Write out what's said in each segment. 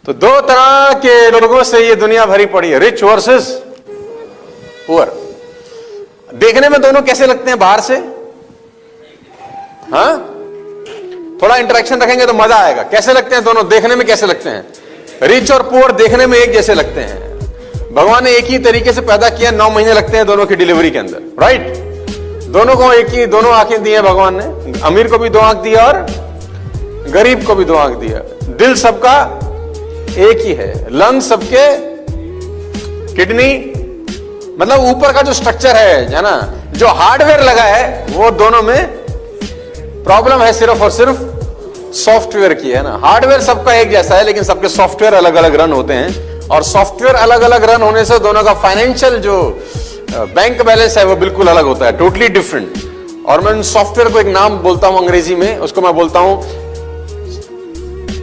तो दो तरह के लोगों से ये दुनिया भरी पड़ी है, रिच वर्सेस पुअर। देखने में दोनों कैसे लगते हैं बाहर से? हाँ, थोड़ा इंटरेक्शन रखेंगे तो मजा आएगा। कैसे लगते हैं दोनों? देखने में कैसे लगते हैं? रिच और पुअर देखने में एक जैसे लगते हैं। भगवान ने एक ही तरीके से पैदा किया, 9 महीने लगते हैं दोनों की डिलीवरी के अंदर, राइट? दोनों को एक ही, दोनों आंखें दी है भगवान ने। अमीर को भी 2 आंख दिया और गरीब को भी 2 आंख दिया। दिल सबका एक ही है, लंग सबके, किडनी, मतलब ऊपर का जो स्ट्रक्चर है ना, जो हार्डवेयर लगा है, वो दोनों में प्रॉब्लम है सिर्फ और सिर्फ सॉफ्टवेयर की, है ना। हार्डवेयर सबका एक जैसा है, लेकिन सबके सॉफ्टवेयर अलग अलग रन होते हैं, और सॉफ्टवेयर अलग अलग रन होने से दोनों का फाइनेंशियल जो बैंक बैलेंस है वो बिल्कुल अलग होता है, टोटली डिफरेंट। और मैं सॉफ्टवेयर को एक नाम बोलता हूं अंग्रेजी में, उसको मैं बोलता हूं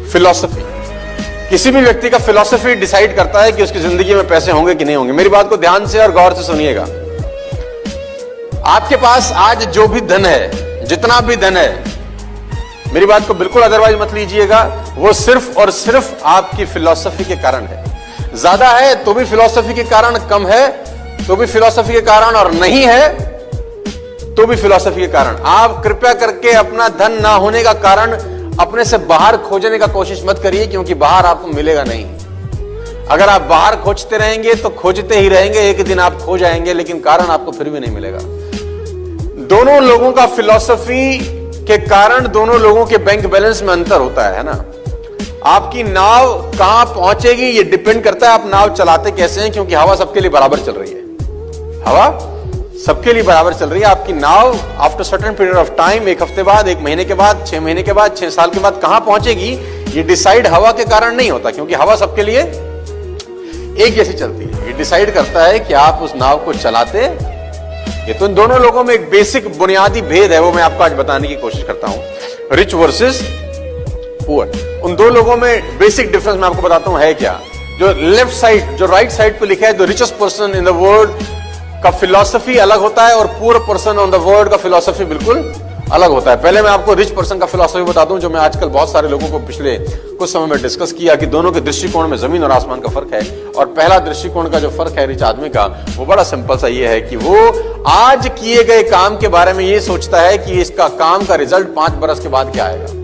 फिलॉसफी। किसी भी व्यक्ति का फिलॉसफी डिसाइड करता है कि उसकी जिंदगी में पैसे होंगे कि नहीं होंगे। मेरी बात को ध्यान से और गौर से सुनिएगा। आपके पास आज जो भी धन है, जितना भी धन है, मेरी बात को बिल्कुल अदरवाइज मत लीजिएगा, वो सिर्फ और सिर्फ आपकी फिलॉसफी के कारण है। ज्यादा है तो भी फिलॉसफी के कारण, कम है तो भी फिलॉसफी के कारण, और नहीं है तो भी फिलॉसफी के कारण। आप कृपया करके अपना धन ना होने का कारण अपने से बाहर खोजने का कोशिश मत करिए, क्योंकि बाहर आपको मिलेगा नहीं। अगर आप बाहर खोजते रहेंगे तो खोजते ही रहेंगे, एक दिन आप खो जाएंगे, लेकिन कारण आपको फिर भी नहीं मिलेगा। दोनों लोगों का फिलॉसफी के कारण दोनों लोगों के बैंक बैलेंस में अंतर होता है ना। आपकी नाव कहां पहुंचेगी ये डिपेंड करता है आप नाव चलाते कैसे हैं, क्योंकि हवा सबके लिए बराबर चल रही है। हवा सबके लिए बराबर चल रही है। आपकी नाव after certain period of time, 1 हफ्ते बाद, 1 महीने के बाद, 6 महीने के बाद, 6 साल के बाद कहां पहुंचेगी ये डिसाइड हवा के कारण नहीं होता, क्योंकि हवा सबके लिए एक जैसी चलती है। ये डिसाइड करता है कि आप उस नाव को चलाते। ये तो इन दोनों लोगों में एक बेसिक बुनियादी भेद है, वो मैं आपको आज बताने की कोशिश करता हूं। रिच वर्सेस पुअर, उन दो लोगों में बेसिक डिफरेंस मैं आपको बताता हूं है क्या। जो लेफ्ट साइड, जो राइट साइड पे लिखा है, the richest person in the world का फिलॉसफी अलग होता है, और poor person on the world का फिलॉसफी बिल्कुल अलग होता है। पहले मैं आपको रिच पर्सन का फिलॉसफी बताता हूं, जो मैं आजकल बहुत सारे लोगों को पिछले कुछ समय में डिस्कस किया कि दोनों के दृष्टिकोण में जमीन और आसमान का फर्क है। और पहला दृष्टिकोण का जो फर्क है रिच आदमी का, वो बड़ा सिंपल सा ये है कि वो आज किए गए काम के बारे में ये सोचता है कि इसका काम का रिजल्ट 5 बरस के बाद क्या आएगा।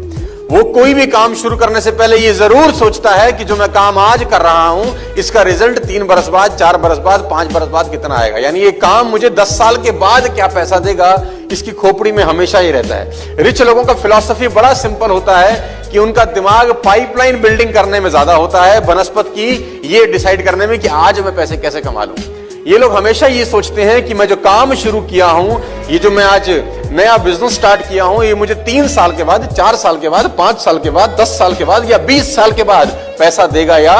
वो कोई भी काम शुरू करने से पहले ये जरूर सोचता है कि जो मैं काम आज कर रहा हूं, इसका रिजल्ट 3 बरस बाद, 4 बरस बाद, 5 बरस बाद कितना आएगा। यानी ये काम मुझे 10 साल के बाद क्या पैसा देगा, इसकी खोपड़ी में हमेशा ही रहता है। रिच लोगों का फिलॉसफी बड़ा सिंपल होता है कि उनका दिमाग पाइपलाइन बिल्डिंग करने में ज्यादा होता है, बनस्पत की ये डिसाइड करने में कि आज मैं पैसे कैसे कमा लूं। ये लोग हमेशा ये सोचते हैं कि मैं जो काम शुरू किया हूं, ये जो मैं आज नया बिजनेस स्टार्ट किया हूं, ये मुझे 3 साल के बाद, 4 साल के बाद, 5 साल के बाद, 10 साल के बाद या 20 साल के बाद पैसा देगा या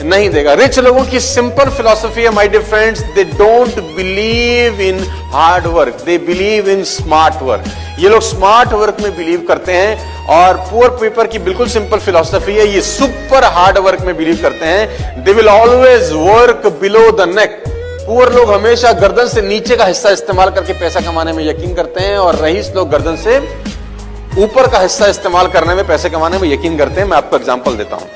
नहीं देगा। रिच लोगों की सिंपल फिलॉसफी है my dear friends, they don't believe in hard work, they believe in smart work. ये लोग स्मार्ट वर्क में बिलीव करते हैं। और पुअर पीपल की बिल्कुल सिंपल फिलॉसफी है, ये सुपर हार्ड वर्क में बिलीव करते हैं। They will always work below the neck. Poor लोग हमेशा गर्दन से नीचे का हिस्सा इस्तेमाल करके पैसा कमाने में यकीन करते हैं, और रईस लोग गर्दन से ऊपर का हिस्सा इस्तेमाल करने में, पैसे कमाने में यकीन करते हैं। मैं आपको एग्जांपल देता हूं।